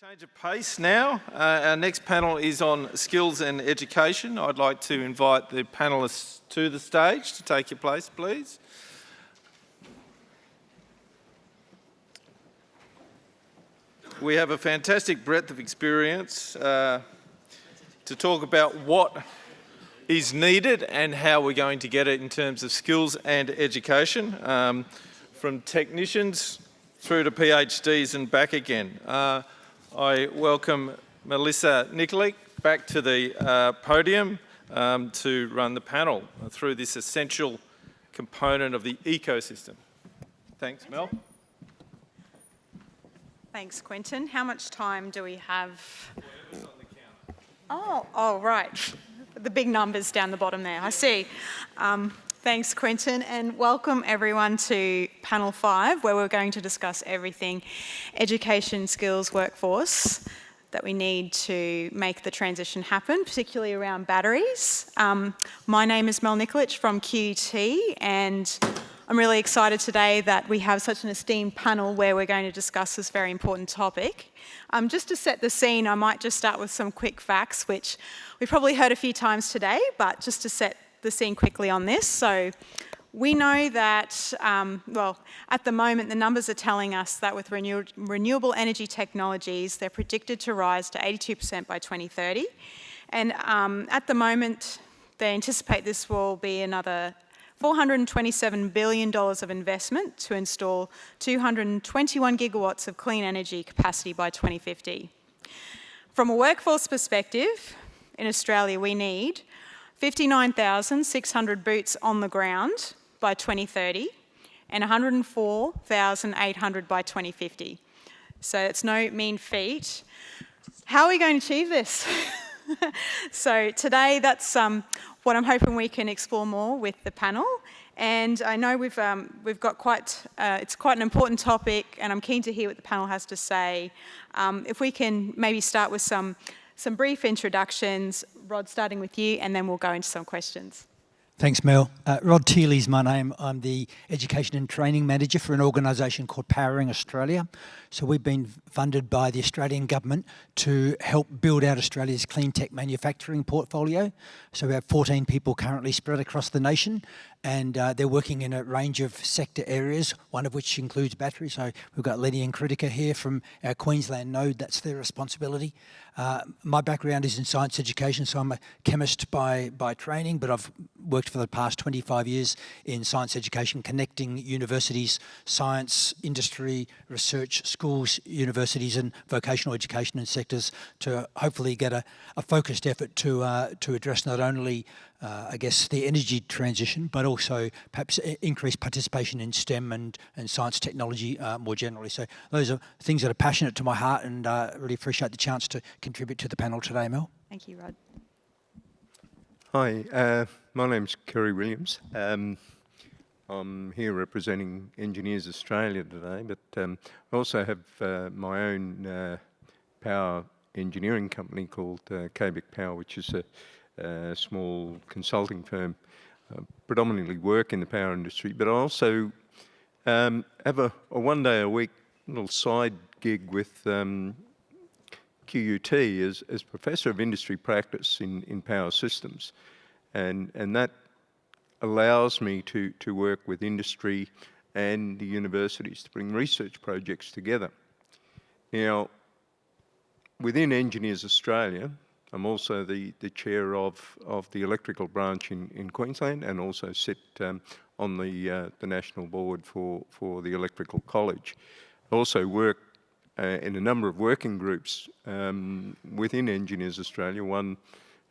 Change of pace now. Our next panel is on skills and education. I'd like to invite the panellists to the stage to take your place, please. We have a fantastic breadth of experience to talk about what is needed and how we're going to get it in terms of skills and education, from technicians through to PhDs and back again. I welcome Melissa Nikolic back to the podium to run the panel through this essential component of the ecosystem. Thanks, Mel. Thanks, Quentin. How much time do we have? Whatever's on the count. Oh, right. The big numbers down the bottom there, I see. Thanks, Quentin, and welcome everyone to Panel 5, where we're going to discuss everything education, skills, workforce that we need to make the transition happen, particularly around batteries. My name is Mel Nikolic from QUT, and I'm really excited today that we have such an esteemed panel where we're going to discuss this very important topic. Just to set the scene, I might just start with some quick facts, which we've probably heard a few times today, but just to set the scene quickly on this. So we know that, at the moment, the numbers are telling us that with renewable energy technologies, they're predicted to rise to 82% by 2030. And at the moment, they anticipate this will be another $427 billion of investment to install 221 gigawatts of clean energy capacity by 2050. From a workforce perspective, in Australia, we need 59,600 boots on the ground by 2030 and 104,800 by 2050. So it's no mean feat. How are we going to achieve this? So today, that's what I'm hoping we can explore more with the panel. And I know we've got it's quite an important topic, and I'm keen to hear what the panel has to say. If we can maybe start with some brief introductions. Rod, starting with you, and then we'll go into some questions. Thanks, Mel. Rod Thiele is my name. I'm the Education and Training Manager for an organisation called Powering Australia. So we've been funded by the Australian Government to help build out Australia's clean tech manufacturing portfolio. So we have 14 people currently spread across the nation, and they're working in a range of sector areas, one of which includes batteries. So we've got Lenny and Kritika here from our Queensland node. That's their responsibility. My background is in science education, so I'm a chemist by training, but I've worked for the past 25 years in science education, connecting universities, science, industry, research, schools, universities and vocational education and sectors to hopefully get a focused effort to address not only the energy transition, but also perhaps increase participation in STEM and science technology more generally. So those are things that are passionate to my heart, and really appreciate the chance to contribute to the panel today, Mel. Thank you, Rod. Hi, my name's Kerry Williams. I'm here representing Engineers Australia today, but I also have my own power engineering company called K-BIK Power, which is a small consulting firm. Predominantly work in the power industry, but I also have a one day a week little side gig with QUT as Professor of Industry Practice in Power Systems, and that allows me to work with industry and the universities to bring research projects together. Now, within Engineers Australia, I'm also the chair of the electrical branch in Queensland, and also sit on the national board for the Electrical College. I also work in a number of working groups within Engineers Australia. One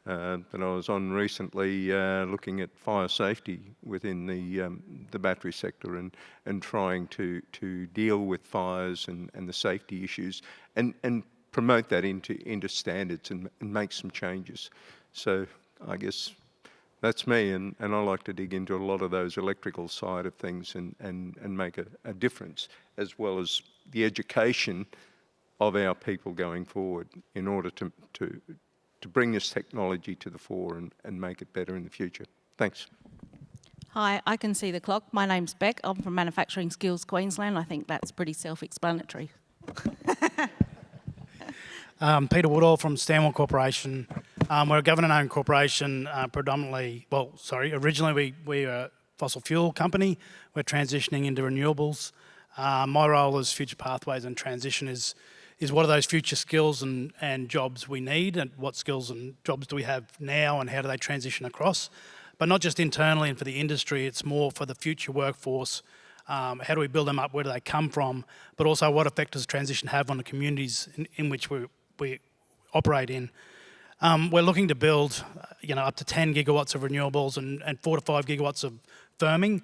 that I was on recently, looking at fire safety within the battery sector and trying to deal with fires and the safety issues and promote that into standards and make some changes. So I guess that's me, and I like to dig into a lot of those electrical side of things and make a difference, as well as the education of our people going forward in order to bring this technology to the fore and make it better in the future. Thanks. Hi, I can see the clock. My name's Beck. I'm from Manufacturing Skills Queensland. I think that's pretty self-explanatory. Peter Woodall from Stanwell Corporation. We're a government-owned corporation, originally we were a fossil fuel company. We're transitioning into renewables. My role as Future Pathways and Transition is what are those future skills and jobs we need, and what skills and jobs do we have now, and how do they transition across? But not just internally and for the industry, it's more for the future workforce. How do we build them up? Where do they come from? But also, what effect does transition have on the communities in which we operate in? We're looking to build, up to 10 gigawatts of renewables and 4 to 5 gigawatts of firming,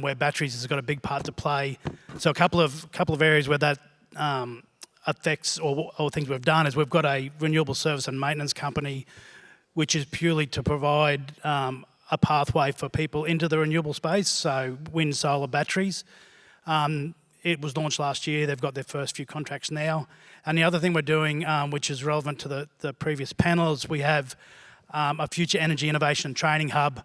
where batteries has got a big part to play. So a couple of areas where that affects or things we've done is we've got a renewable service and maintenance company, which is purely to provide a pathway for people into the renewable space, so wind, solar, batteries. It was launched last year. They've got their first few contracts now. And the other thing we're doing, which is relevant to the previous panel, is we have a future energy innovation and training hub,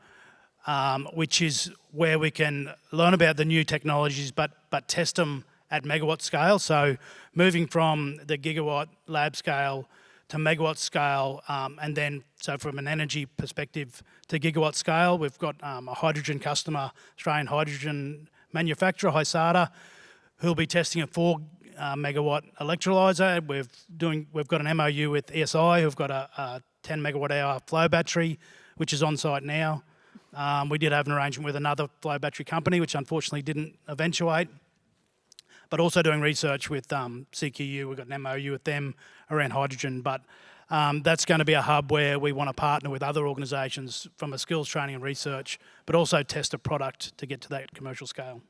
which is where we can learn about the new technologies but test them at megawatt scale. So moving from the gigawatt lab scale to megawatt scale, and then so from an energy perspective to gigawatt scale. We've got a hydrogen customer, Australian hydrogen manufacturer, Hysata, who'll be testing a 4 megawatt electrolyser. We've got an MOU with ESI, who've got a 10 megawatt hour flow battery, which is on site now. We did have an arrangement with another flow battery company, which unfortunately didn't eventuate. But also doing research with CQU. We've got an MOU with them around hydrogen. But that's going to be a hub where we want to partner with other organisations from a skills training and research, but also test a product to get to that commercial scale.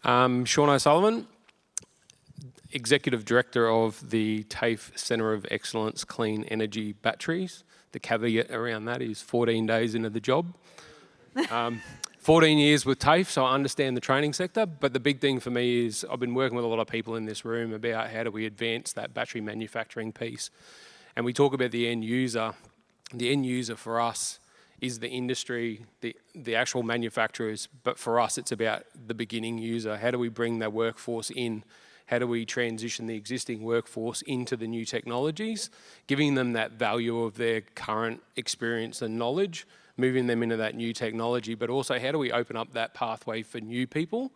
Shawn O'Sullivan, Executive Director of the TAFE Centre of Excellence Clean Energy Batteries. The caveat around that is 14 days into the job. 14 years with TAFE, so I understand the training sector, but the big thing for me is I've been working with a lot of people in this room about how do we advance that battery manufacturing piece. And we talk about the end user. The end user for us is the industry, the actual manufacturers, but for us it's about the beginning user. How do we bring that workforce in? How do we transition the existing workforce into the new technologies, giving them that value of their current experience and knowledge, moving them into that new technology, but also how do we open up that pathway for new people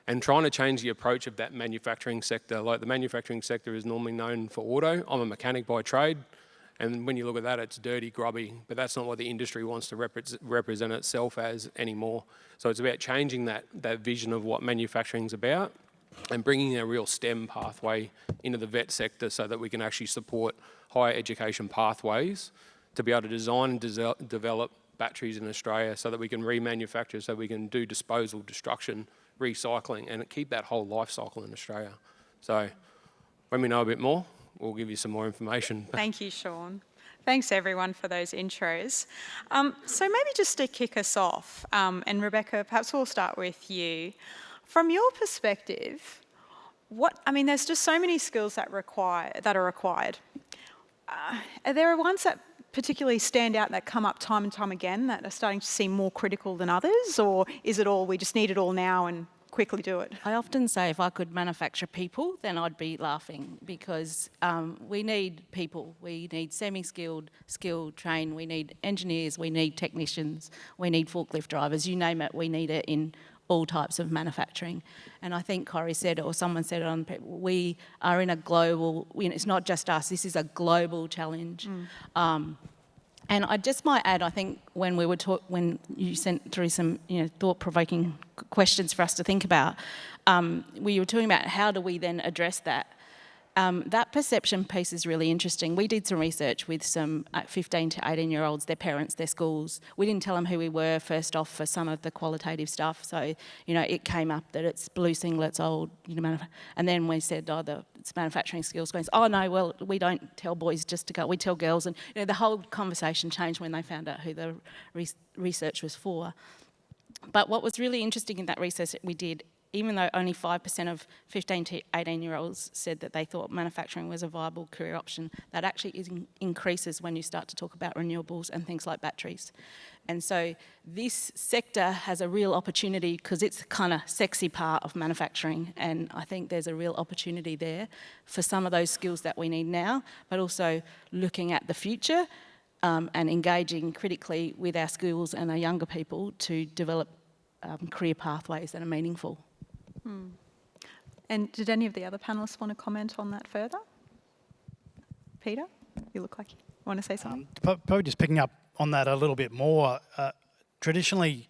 and trying to change the approach of that manufacturing sector. Like the manufacturing sector is normally known for auto. I'm a mechanic by trade. And when you look at that, it's dirty, grubby, but that's not what the industry wants to represent itself as anymore. So it's about changing that vision of what manufacturing's about and bringing a real STEM pathway into the vet sector so that we can actually support higher education pathways to be able to design and develop batteries in Australia so that we can remanufacture, so we can do disposal, destruction, recycling, and keep that whole life cycle in Australia. So when we know a bit more, we'll give you some more information. Thank you, Shawn. Thanks, everyone, for those intros. So maybe just to kick us off, and Rebecca, perhaps we'll start with you. From your perspective, there's just so many skills that are required. Are there ones that particularly stand out that come up time and time again that are starting to seem more critical than others, or is it all we just need it all now and quickly do it? I often say if I could manufacture people, then I'd be laughing because we need people. We need semi-skilled, skilled, trained. We need engineers. We need technicians. We need forklift drivers. You name it, we need it in all types of manufacturing. And I think Corey said it, or someone said it, we are in a global, it's not just us, this is a global challenge. And I just might add, I think when when you sent through some thought-provoking questions for us to think about, we were talking about how do we then address that. That perception piece is really interesting. We did some research with some 15 to 18-year-olds, their parents, their schools. We didn't tell them who we were first off for some of the qualitative stuff. So, it came up that it's blue singlets, old, and then we said, it's manufacturing skills. Oh no, well, we don't tell boys just to go, we tell girls. And the whole conversation changed when they found out who the research was for. But what was really interesting in that research that we did, even though only 5% of 15 to 18-year-olds said that they thought manufacturing was a viable career option, that actually increases when you start to talk about renewables and things like batteries. And so this sector has a real opportunity because it's the kind of sexy part of manufacturing, and I think there's a real opportunity there for some of those skills that we need now, but also looking at the future and engaging critically with our schools and our younger people to develop career pathways that are meaningful. And did any of the other panellists want to comment on that further? Peter, you look like you want to say something. Probably just picking up on that a little bit more. Traditionally,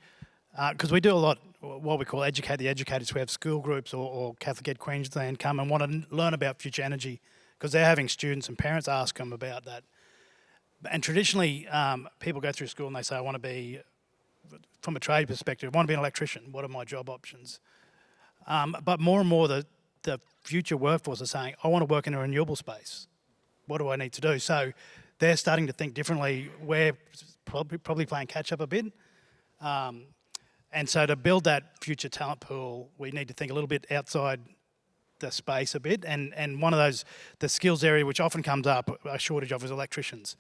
because we do a lot, what we call educate the educators, we have school groups or Catholic Ed Queensland come and want to learn about future energy because they're having students and parents ask them about that. And traditionally, people go through school and they say, I want to be, from a trade perspective, I want to be an electrician. What are my job options? But more and more, the future workforce are saying, I want to work in a renewable space. What do I need to do? So they're starting to think differently. We're probably playing catch up a bit. And so to build that future talent pool, we need to think a little bit outside the space a bit. And one of those, the skills area which often comes up, a shortage of, is electricians.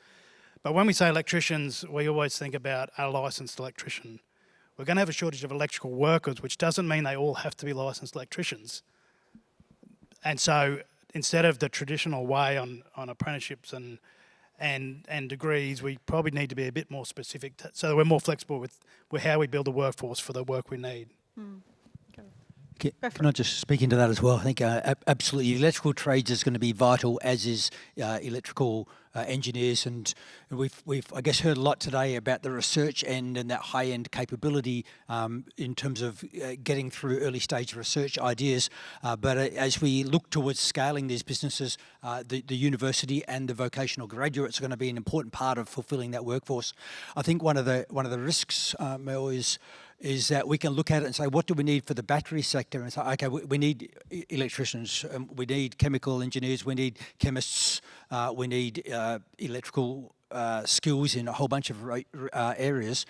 But when we say electricians, we always think about a licensed electrician. We're going to have a shortage of electrical workers, which doesn't mean they all have to be licensed electricians. And so instead of the traditional way on apprenticeships and degrees, we probably need to be a bit more specific so that we're more flexible with how we build a workforce for the work we need. Can I just speak into that as well? I think absolutely electrical trades is going to be vital, as is electrical engineers, and we've I guess heard a lot today about the research end and that high-end capability in terms of getting through early stage research ideas. But as we look towards scaling these businesses, the university and the vocational graduates are going to be an important part of fulfilling that workforce. I think one of the risks, Mel, is that we can look at it and say, what do we need for the battery sector? And say, okay, we need electricians, we need chemical engineers, we need chemists, we need electrical skills in a whole bunch of areas,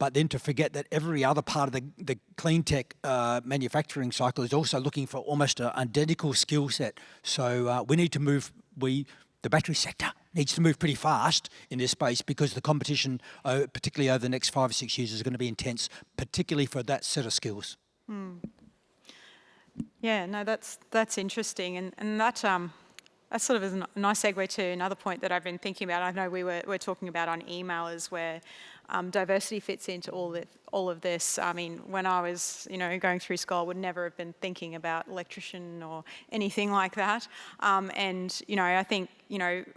but then to forget that every other part of the clean tech manufacturing cycle is also looking for almost an identical skill set. So we need to move, the battery sector needs to move pretty fast in this space because the competition, particularly over the next 5 or 6 years, is going to be intense, particularly for that set of skills. Yeah, no, that's interesting, and that sort of is a nice segue to another point that I've been thinking about. I know we're talking about on email is where diversity fits into all of this. I mean, when I was going through school, I would never have been thinking about electrician or anything like that. And I think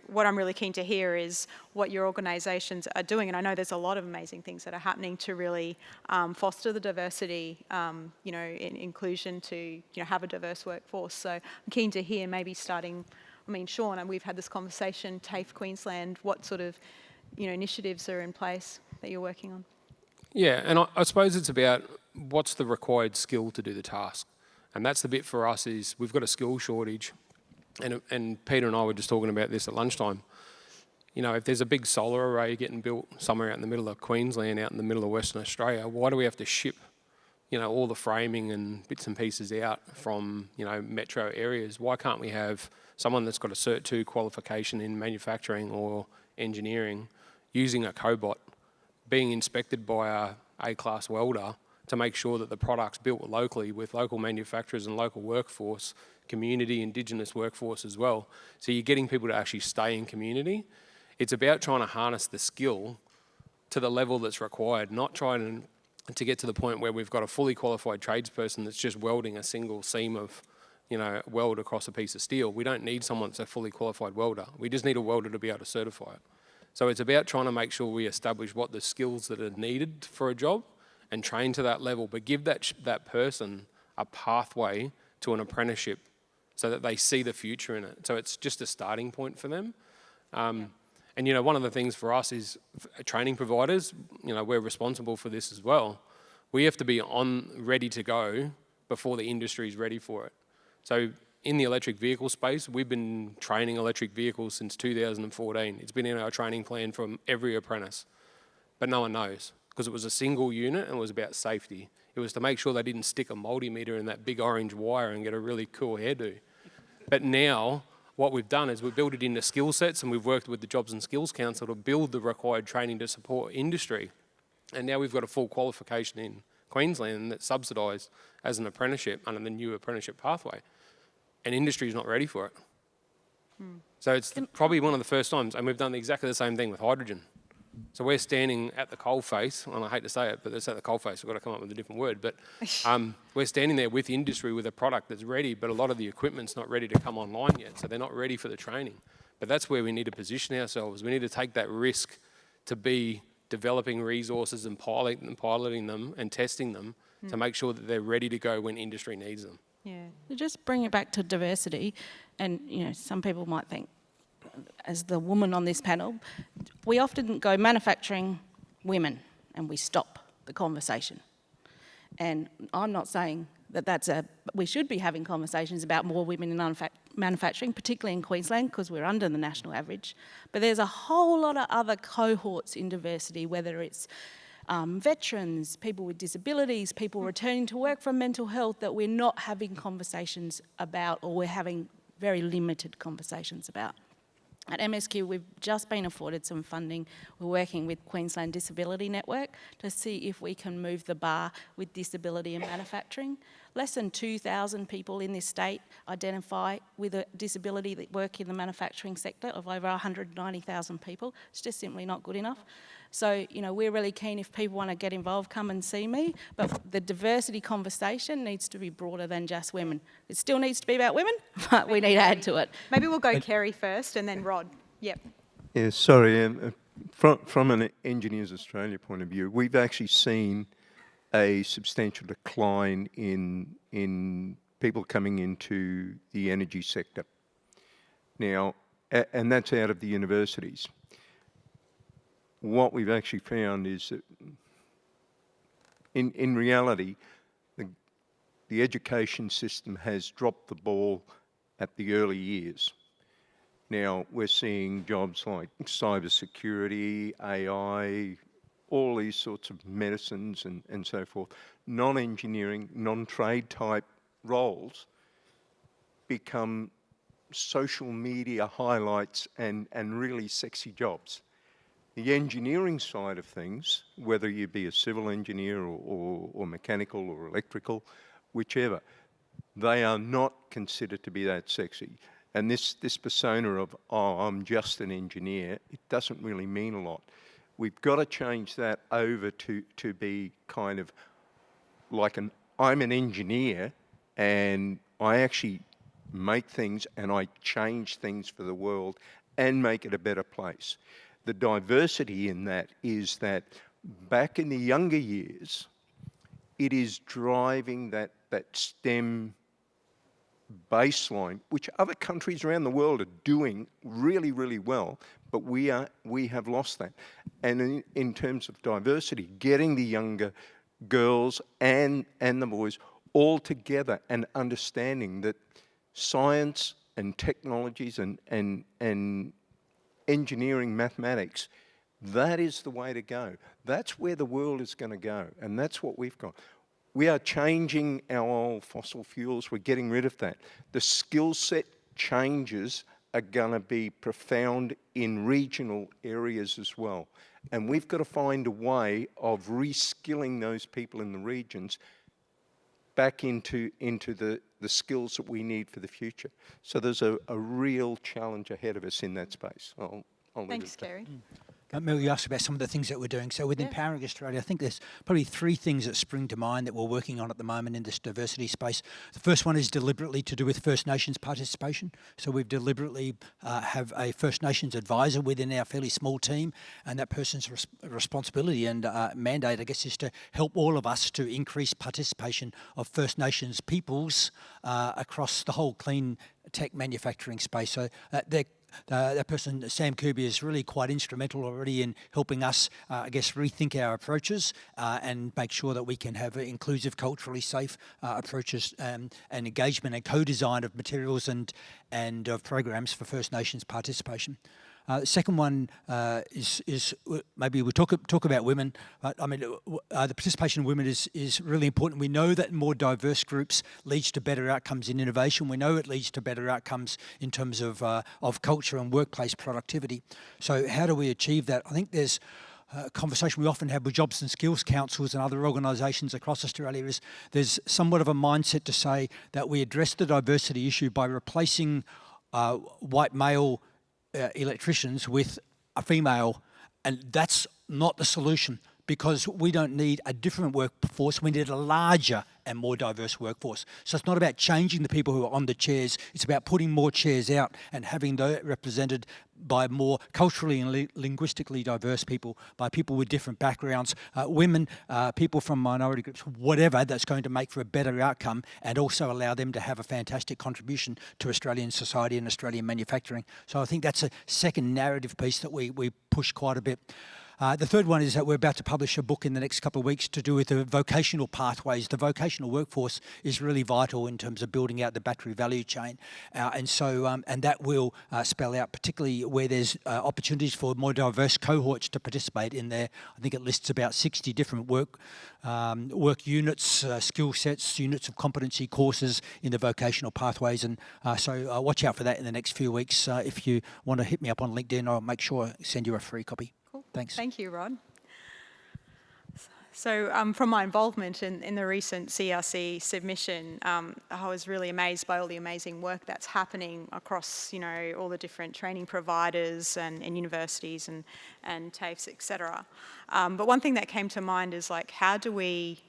what I'm really keen to hear is what your organisations are doing, and I know there's a lot of amazing things that are happening to really foster the diversity, inclusion, to have a diverse workforce. So I'm keen to hear, maybe starting. I mean, Shawn, and we've had this conversation, TAFE Queensland, what sort of initiatives are in place that you're working on? Yeah, and I suppose it's about what's the required skill to do the task. And that's the bit for us is we've got a skill shortage. And Peter and I were just talking about this at lunchtime. If there's a big solar array getting built somewhere out in the middle of Queensland, out in the middle of Western Australia, why do we have to ship all the framing and bits and pieces out from, metro areas? Why can't we have someone that's got a Cert 2 qualification in manufacturing or engineering using a cobot, being inspected by a A-class welder to make sure that the product's built locally with local manufacturers and local workforce, community, Indigenous workforce as well. So you're getting people to actually stay in community. It's about trying to harness the skill to the level that's required, not trying to get to the point where we've got a fully qualified tradesperson that's just welding a single seam of weld across a piece of steel. We don't need someone that's a fully qualified welder. We just need a welder to be able to certify it. So it's about trying to make sure we establish what the skills that are needed for a job and train to that level, but give that person a pathway to an apprenticeship so that they see the future in it. So it's just a starting point for them. And one of the things for us is training providers, we're responsible for this as well. We have to be ready to go before the industry is ready for it. So in the electric vehicle space, we've been training electric vehicles since 2014. It's been in our training plan from every apprentice, but no one knows because it was a single unit and it was about safety. It was to make sure they didn't stick a multimeter in that big orange wire and get a really cool hairdo. But now what we've done is we've built it into skill sets, and we've worked with the Jobs and Skills Council to build the required training to support industry. And now we've got a full qualification in Queensland that's subsidised as an apprenticeship under the new apprenticeship pathway. And industry is not ready for it. So it's probably one of the first times, and we've done exactly the same thing with hydrogen. So we're standing at the coalface, and I hate to say it, but it's at the coalface, we've got to come up with a different word, but we're standing there with industry with a product that's ready, but a lot of the equipment's not ready to come online yet, so they're not ready for the training. But that's where we need to position ourselves. We need to take that risk to be developing resources and piloting them and testing them to make sure that they're ready to go when industry needs them. Yeah. Just bring it back to diversity, and some people might think, as the woman on this panel, we often go manufacturing, women, and we stop the conversation. And I'm not saying that we should be having conversations about more women in manufacturing, particularly in Queensland, because we're under the national average. But there's a whole lot of other cohorts in diversity, whether it's veterans, people with disabilities, people returning to work from mental health, that we're not having conversations about, or we're having very limited conversations about. At MSQ, we've just been afforded some funding. We're working with Queensland Disability Network to see if we can move the bar with disability in manufacturing. Less than 2,000 people in this state identify with a disability that work in the manufacturing sector of over 190,000 people. It's just simply not good enough. So, we're really keen, if people want to get involved, come and see me. But the diversity conversation needs to be broader than just women. It still needs to be about women, but we need to add to it. Maybe we'll go Kerry first and then Rod. Yep. Yeah, sorry. From an Engineers Australia point of view, we've actually seen a substantial decline in people coming into the energy sector. Now, and that's out of the universities. What we've actually found is that in reality, the education system has dropped the ball at the early years. Now, we're seeing jobs like cybersecurity, AI, all these sorts of medicines and so forth, non-engineering, non-trade type roles become social media highlights and really sexy jobs. The engineering side of things, whether you be a civil engineer or mechanical or electrical, whichever, they are not considered to be that sexy. And this persona of, oh, I'm just an engineer, it doesn't really mean a lot. We've got to change that over to be kind of like I'm an engineer and I actually make things and I change things for the world and make it a better place. The diversity in that is that back in the younger years, it is driving that STEM baseline, which other countries around the world are doing really, really well, but we have lost that. And in terms of diversity, getting the younger girls and the boys all together and understanding that science and technologies and engineering, mathematics, that is the way to go. That's where the world is going to go, and that's what we've got. We are changing our old fossil fuels. We're getting rid of that. The skill set changes are going to be profound in regional areas as well. And we've got to find a way of reskilling those people in the regions back into the skills that we need for the future. So there's a real challenge ahead of us in that space. I'll leave Thanks, it there. Kerry. Mel, you asked about some of the things that we're doing. So with Empowering Australia, I think there's probably three things that spring to mind that we're working on at the moment in this diversity space. The first one is deliberately to do with First Nations participation. So we've deliberately have a First Nations advisor within our fairly small team, and that person's responsibility and mandate, I guess, is to help all of us to increase participation of First Nations peoples across the whole clean tech manufacturing space. So that person, Sam Kirby, is really quite instrumental already in helping us, I guess, rethink our approaches and make sure that we can have inclusive, culturally safe approaches and engagement and co-design of materials and of programs for First Nations participation. The second one is maybe we'll talk about women. I mean, the participation of women is really important. We know that more diverse groups leads to better outcomes in innovation. We know it leads to better outcomes in terms of culture and workplace productivity. So how do we achieve that? I think there's conversation we often have with jobs and skills councils and other organisations across Australia is there's somewhat of a mindset to say that we address the diversity issue by replacing white male electricians with a female, and that's not the solution, because we don't need a different workforce, we need a larger and more diverse workforce. So it's not about changing the people who are on the chairs, it's about putting more chairs out and having those represented by more culturally and linguistically diverse people, by people with different backgrounds, women, people from minority groups, whatever, that's going to make for a better outcome and also allow them to have a fantastic contribution to Australian society and Australian manufacturing. So I think that's a second narrative piece that we push quite a bit. The third one is that we're about to publish a book in the next couple of weeks to do with the vocational pathways. The vocational workforce is really vital in terms of building out the battery value chain. And that will spell out particularly where there's opportunities for more diverse cohorts to participate in there. I think it lists about 60 different work units, skill sets, units of competency courses in the vocational pathways. And so watch out for that in the next few weeks. If you want to hit me up on LinkedIn, I'll make sure I send you a free copy. Cool. Thanks. Thank you, Rod. So from my involvement in the recent CRC submission, I was really amazed by all the amazing work that's happening across, all the different training providers and universities and TAFEs, etc. But one thing that came to mind is how do we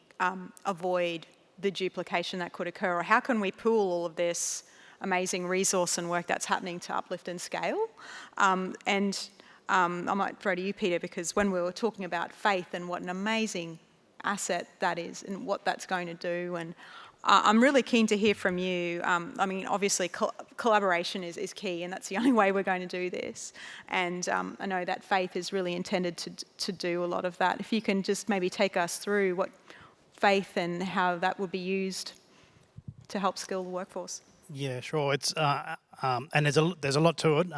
avoid the duplication that could occur, or how can we pool all of this amazing resource and work that's happening to uplift and scale? I might throw to you, Peter, because when we were talking about faith and what an amazing asset that is and what that's going to do, and I'm really keen to hear from you. Obviously collaboration is key, and that's the only way we're going to do this. And I know that faith is really intended to do a lot of that. If you can just maybe take us through what faith and how that would be used to help skill the workforce. Yeah, sure. It's and there's a lot to it.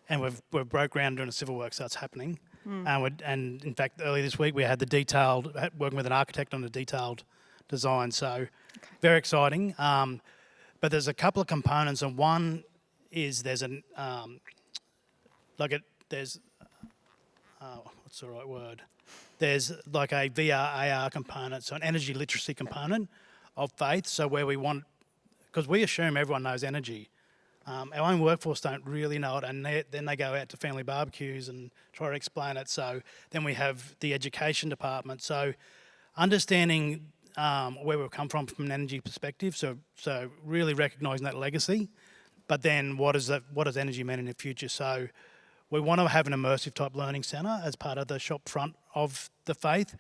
And we've broke ground doing a civil work, so it's happening. And in fact, earlier this week we had working with an architect on the detailed design. So very exciting. But there's a couple of components, and one is there's what's the right word? There's like a VR, AR component, so an energy literacy component of faith. So where we want, because we assume everyone knows energy. Our own workforce don't really know it, and then they go out to family barbecues and try to explain it. So then we have the education department. So understanding where we've come from an energy perspective, so really recognising that legacy, but then what does energy mean in the future? So we want to have an immersive type learning centre as part of the shop front of the faith,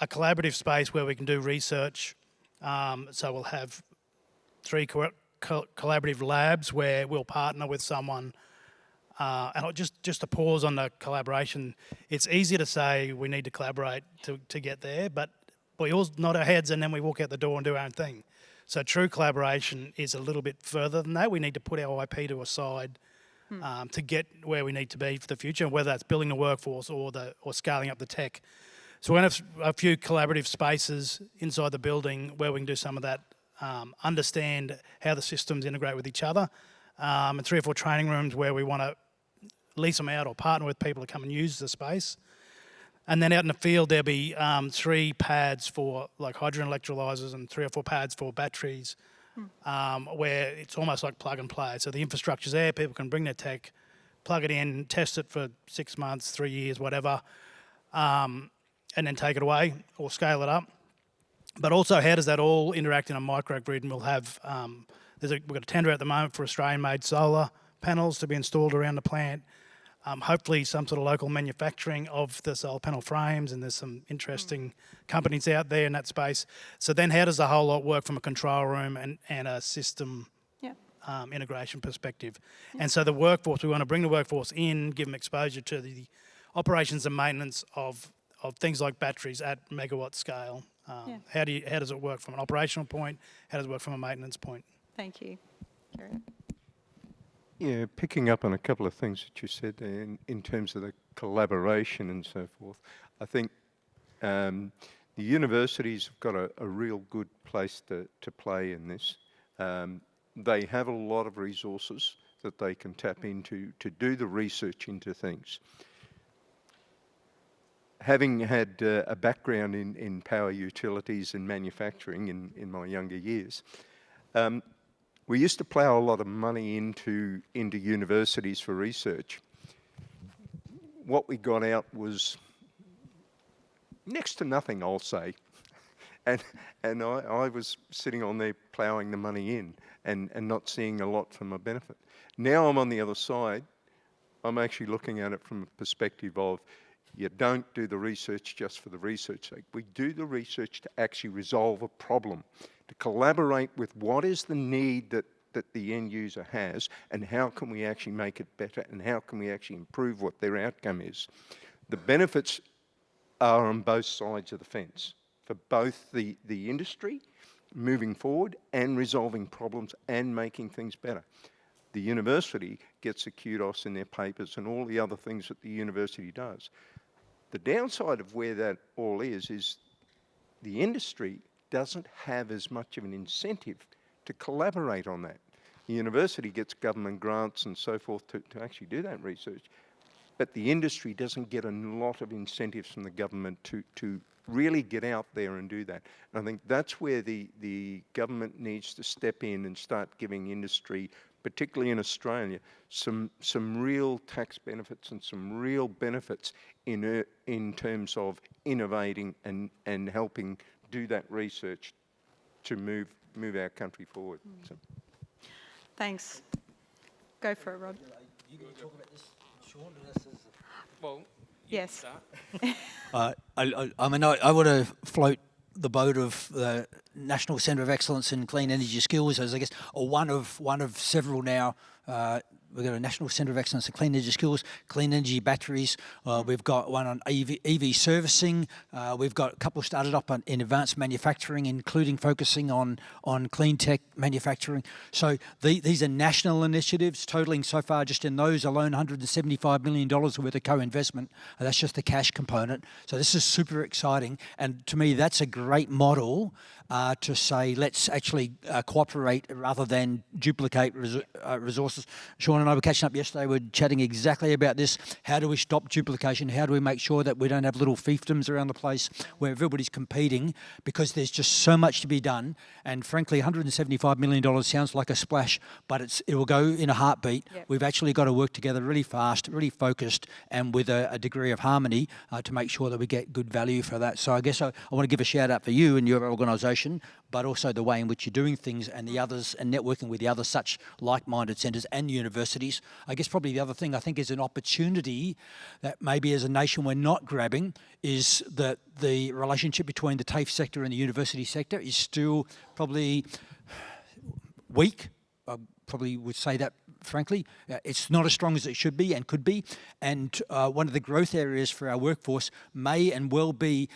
a collaborative space where we can do research. So we'll have 3 collaborative labs where we'll partner with someone. And just to pause on the collaboration, it's easy to say we need to collaborate to get there, but we all nod our heads and then we walk out the door and do our own thing. So true collaboration is a little bit further than that. We need to put our IP to a side to get where we need to be for the future, whether that's building the workforce or scaling up the tech. So we're going to have a few collaborative spaces inside the building where we can do some of that, understand how the systems integrate with each other, and 3 or 4 training rooms where we want to lease them out or partner with people to come and use the space. And then out in the field, there'll be 3 pads for like hydrogen electrolyzers and 3 or 4 pads for batteries, where it's almost like plug and play. So the infrastructure's there, people can bring their tech, plug it in, test it for 6 months, 3 years, whatever, and then take it away or scale it up. But also, how does that all interact in a microgrid? And we'll have, we've got a tender at the moment for Australian-made solar panels to be installed around the plant. Hopefully some sort of local manufacturing of the solar panel frames, and there's some interesting companies out there in that space. So then how does the whole lot work from a control room and a system integration perspective? And so the workforce, we want to bring the workforce in, give them exposure to the operations and maintenance of things like batteries at megawatt scale. How does it work from an operational point? How does it work from a maintenance point? Thank you. Kerry. Yeah, picking up on a couple of things that you said there in terms of the collaboration and so forth, I think the universities have got a real good place to play in this. They have a lot of resources that they can tap into to do the research into things. having had a background in power utilities and manufacturing in my younger years, we used to plough a lot of money into universities for research. What we got out was next to nothing, I'll say. And I was sitting on there ploughing the money in and not seeing a lot for my benefit. Now I'm on the other side. I'm actually looking at it from a perspective of you don't do the research just for the research sake. We do the research to actually resolve a problem, to collaborate with what is the need that the end user has and how can we actually make it better and how can we actually improve what their outcome is. The benefits are on both sides of the fence for both the industry moving forward and resolving problems and making things better. The university gets the kudos in their papers and all the other things that the university does. The downside of where that all is the industry doesn't have as much of an incentive to collaborate on that. The university gets government grants and so forth to actually do that research, but the industry doesn't get a lot of incentives from the government to really get out there and do that. And I think that's where the government needs to step in and start giving industry, particularly in Australia, some real tax benefits and some real benefits in terms of innovating and helping do that research to move our country forward. So. Thanks. Go for it, Rod. You going to talk about this, Shawn? Well, Yes. I mean, I want to float the boat of the National Centre of Excellence in Clean Energy Skills as, I guess, or one of several now. We've got a National Centre of Excellence in Clean Energy Skills, clean energy batteries. We've got one on EV servicing. We've got a couple started up in advanced manufacturing, including focusing on clean tech manufacturing. So these are national initiatives, totaling so far just in those alone $175 million worth of co-investment. That's just the cash component. So this is super exciting. And to me, that's a great model to say, let's actually cooperate rather than duplicate resources. Shawn and I were catching up yesterday. We were chatting exactly about this. How do we stop duplication? How do we make sure that we don't have little fiefdoms around the place where everybody's competing? Because there's just so much to be done. And frankly, $175 million sounds like a splash, but it will go in a heartbeat. Yep. We've actually got to work together really fast, really focused, and with a degree of harmony to make sure that we get good value for that. So I guess I want to give a shout out for you and your organisation, but also the way in which you're doing things and the others and networking with the other such like-minded centres and universities. I guess probably the other thing I think is an opportunity that maybe as a nation we're not grabbing is that the relationship between the TAFE sector and the university sector is still probably weak. I probably would say that frankly. It's not as strong as it should be and could be. And one of the growth areas for our workforce may and will be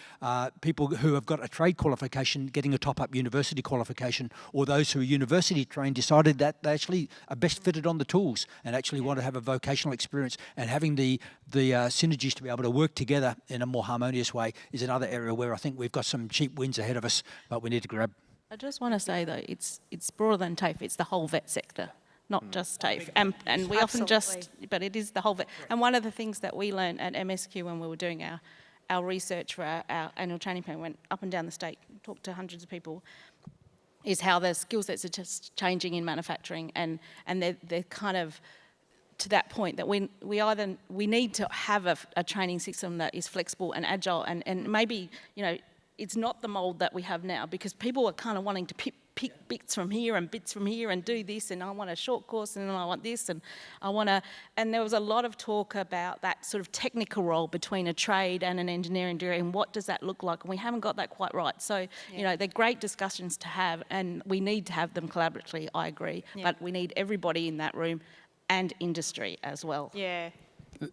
people who have got a trade qualification getting a top-up university qualification, or those who are university trained decided that they actually are best fitted on the tools and actually want to have a vocational experience, and having the synergies to be able to work together in a more harmonious way is another area where I think we've got some cheap wins ahead of us, but we need to grab. I just want to say though, it's broader than TAFE, it's the whole vet sector. Not just TAFE, and we often but it is the whole vet. And one of the things that we learned at MSQ when we were doing our research for our annual training plan, went up and down the state, talked to hundreds of people, is how the skill sets are just changing in manufacturing, and they're kind of to that point that we need to have a training system that is flexible and agile, and maybe, you know, it's not the mould that we have now, because people are kind of wanting to pick bits from here and bits from here and do this, and I want a short course and I want this and I want to, and there was a lot of talk about that sort of technical role between a trade and an engineering degree, and what does that look like, and we haven't got that quite right. So, you know, they're great discussions to have, and we need to have them collaboratively, I agree, but we need everybody in that room and industry as well. Yeah.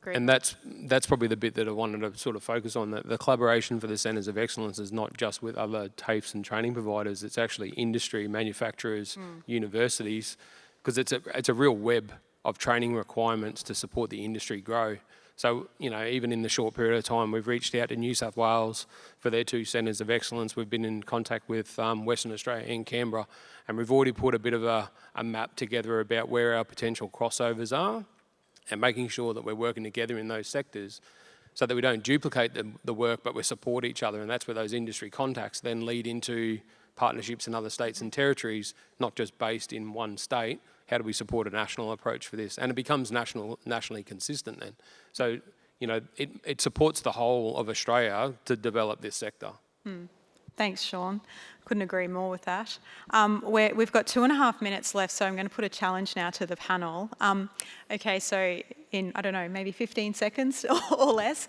Great. And that's probably the bit that I wanted to sort of focus on. The collaboration for the Centres of Excellence is not just with other TAFEs and training providers, it's actually industry, manufacturers, universities, because it's a real web of training requirements to support the industry grow. So, you know, even in the short period of time, we've reached out to New South Wales for their 2 Centres of Excellence. We've been in contact with Western Australia and Canberra, and we've already put a bit of a map together about where our potential crossovers are, and making sure that we're working together in those sectors so that we don't duplicate the work, but we support each other. And that's where those industry contacts then lead into partnerships in other states and territories, not just based in one state. How do we support a national approach for this? And it becomes nationally consistent then. So, you know, it supports the whole of Australia to develop this sector. Thanks, Shawn. Couldn't agree more with that. We've got 2.5 minutes left, so I'm going to put a challenge now to the panel. Okay, so in, I don't know, maybe 15 seconds or less,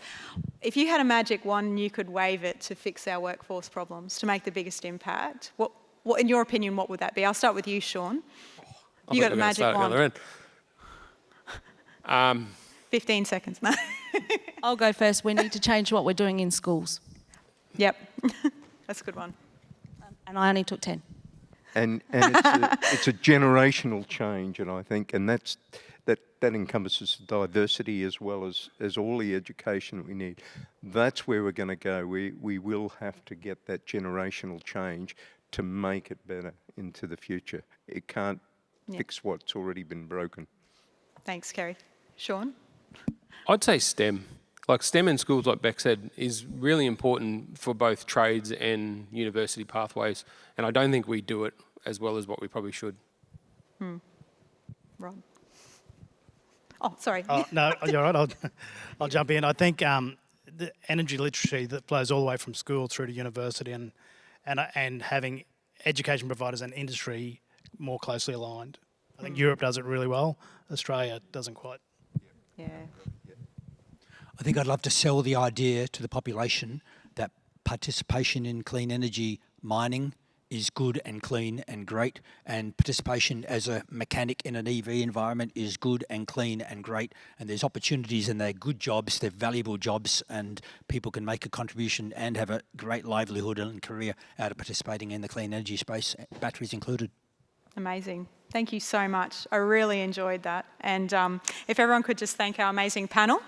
if you had a magic wand and you could wave it to fix our workforce problems, to make the biggest impact, what in your opinion, what would that be? I'll start with you, Shawn. You got the magic wand. 15 seconds. No. I'll go first. We need to change what we're doing in schools. Yep, that's a good one. And I only took 10. And it's a generational change, and I think, and that encompasses diversity as well as all the education that we need. That's where we're going to go. We will have to get that generational change to make it better into the future. It can't fix what's already been broken. Thanks, Kerry. Shawn? I'd say STEM. Like STEM in schools, like Beck said, is really important for both trades and university pathways. And I don't think we do it as well as what we probably should. Ron? Oh, sorry. Oh, no, you're right. I'll jump in. I think the energy literacy that flows all the way from school through to university and having education providers and industry more closely aligned. I think Europe does it really well. Australia doesn't quite. Yeah. I think I'd love to sell the idea to the population that participation in clean energy mining is good and clean and great, and participation as a mechanic in an EV environment is good and clean and great, and there's opportunities and they're good jobs, they're valuable jobs, and people can make a contribution and have a great livelihood and career out of participating in the clean energy space, batteries included. Amazing. Thank you so much. I really enjoyed that. And if everyone could just thank our amazing panel.